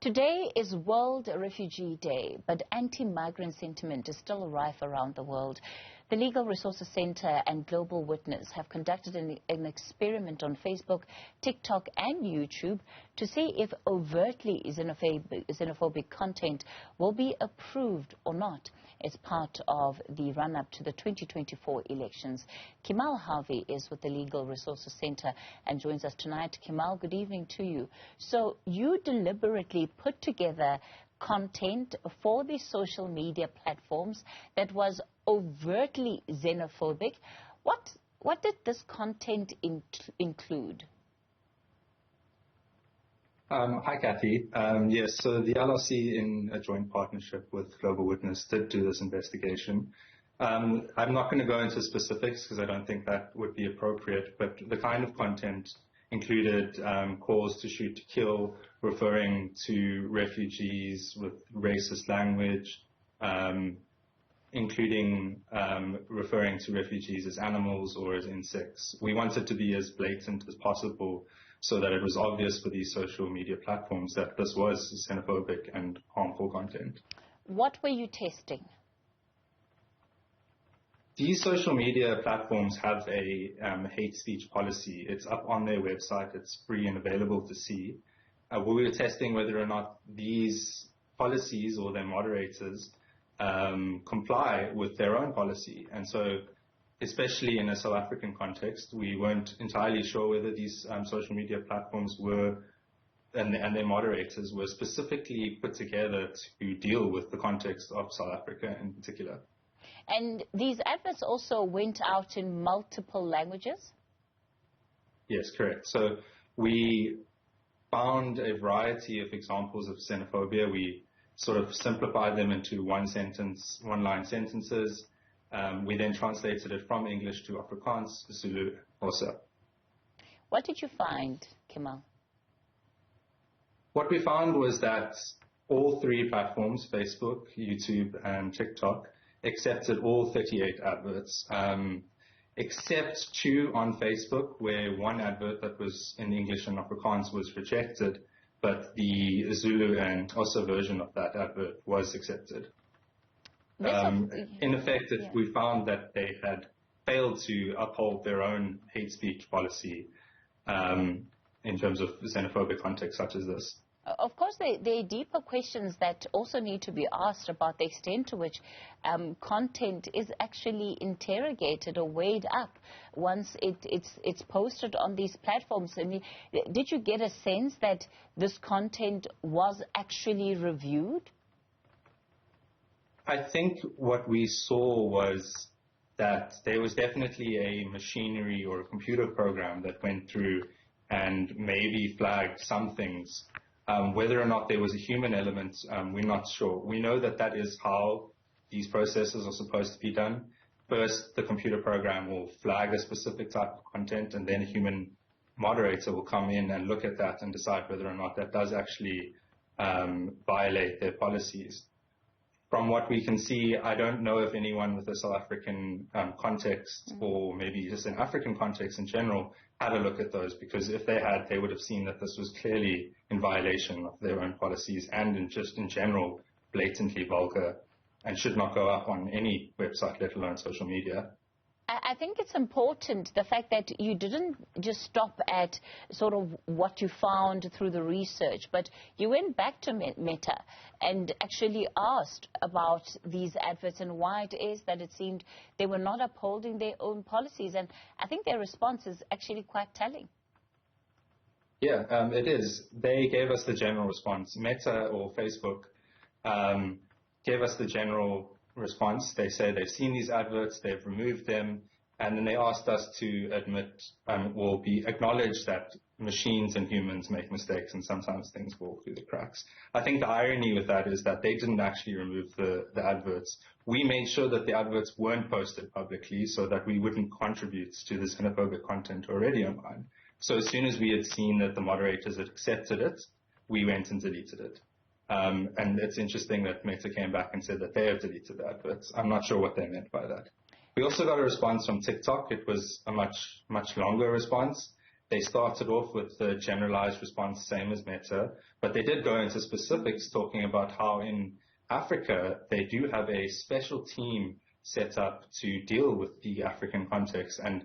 Today is World Refugee Day, but anti-migrant sentiment is still rife around the world. The Legal Resources Center and Global Witness have conducted an experiment on Facebook, TikTok and YouTube to see if overtly xenophobic content will be approved or not as part of the run-up to the 2024 elections. Kimal Harvey is with the Legal Resources Center and joins us tonight. Kimal, good evening to you. So you deliberately put together content for the social media platforms that was overtly xenophobic. What did this content include? Hi, Kathy. Yes, so the LRC, in a joint partnership with Global Witness, did do this investigation. I'm not going to go into specifics because I don't think that would be appropriate, but the kind of content included calls to shoot to kill, referring to refugees with racist language, including referring to refugees as animals or as insects. We wanted to be as blatant as possible so that it was obvious for these social media platforms that this was xenophobic and harmful content. What were you testing? These social media platforms have a hate speech policy. It's up on their website. It's free and available to see. We were testing whether or not these policies or their moderators comply with their own policy. And so, especially in a South African context, we weren't entirely sure whether these social media platforms were and their moderators were specifically put together to deal with the context of South Africa in particular. And these adverts also went out in multiple languages? Yes, correct. So we found a variety of examples of xenophobia. We sort of simplified them into one-line sentences. We then translated it from English to Afrikaans, Zulu, also. What did you find, Kimal? What we found was that all three platforms, Facebook, YouTube, and TikTok, accepted all 38 adverts, except two on Facebook, where one advert that was in English and Afrikaans was rejected, but the Zulu and also version of that advert was accepted. In effect, we found that they had failed to uphold their own hate speech policy in terms of xenophobic context such as this. Of course, there are deeper questions that also need to be asked about the extent to which content is actually interrogated or weighed up once it's posted on these platforms. I mean, did you get a sense that this content was actually reviewed? I think what we saw was that there was definitely a machinery or a computer program that went through and maybe flagged some things. Whether or not there was a human element, we're not sure. We know that that is how these processes are supposed to be done. First, the computer program will flag a specific type of content, and then a human moderator will come in and look at that and decide whether or not that does actually violate their policies. From what we can see, I don't know if anyone with a South African context or maybe just an African context in general had a look at those, because if they had, they would have seen that this was clearly in violation of their own policies and in general blatantly vulgar and should not go up on any website, let alone social media. I think it's important, the fact that you didn't just stop at sort of what you found through the research, but you went back to Meta and actually asked about these adverts and why it is that it seemed they were not upholding their own policies. And I think their response is actually quite telling. Yeah, it is. They gave us the general response. Meta or Facebook gave us the general response. They say they've seen these adverts, they've removed them, and then they asked us to admit or acknowledge that machines and humans make mistakes and sometimes things fall through the cracks. I think the irony with that is that they didn't actually remove the adverts. We made sure that the adverts weren't posted publicly so that we wouldn't contribute to the xenophobic content already online. So as soon as we had seen that the moderators had accepted it, we went and deleted it. And it's interesting that Meta came back and said that they have deleted the adverts. I'm not sure what they meant by that. We also got a response from TikTok. It was a much longer response. they started off with the generalized response, same as Meta, but they did go into specifics talking about how in Africa they do have a special team set up to deal with the African context and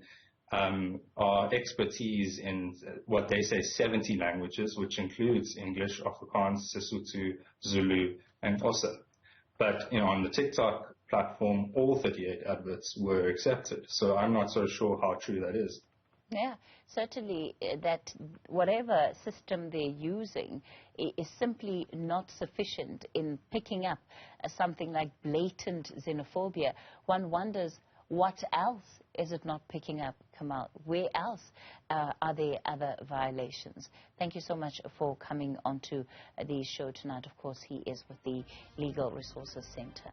our expertise in what they say 70 languages, which includes English, Afrikaans, Sesotho, Zulu, and Xhosa. But on the TikTok platform, all 38 adverts were accepted. So I'm not so sure how true that is. Yeah, certainly that whatever system they're using is simply not sufficient in picking up something like blatant xenophobia. One wonders, what else is it not picking up, Kimal? Where else are there other violations? Thank you so much for coming onto the show tonight. Of course, he is with the Legal Resources Center.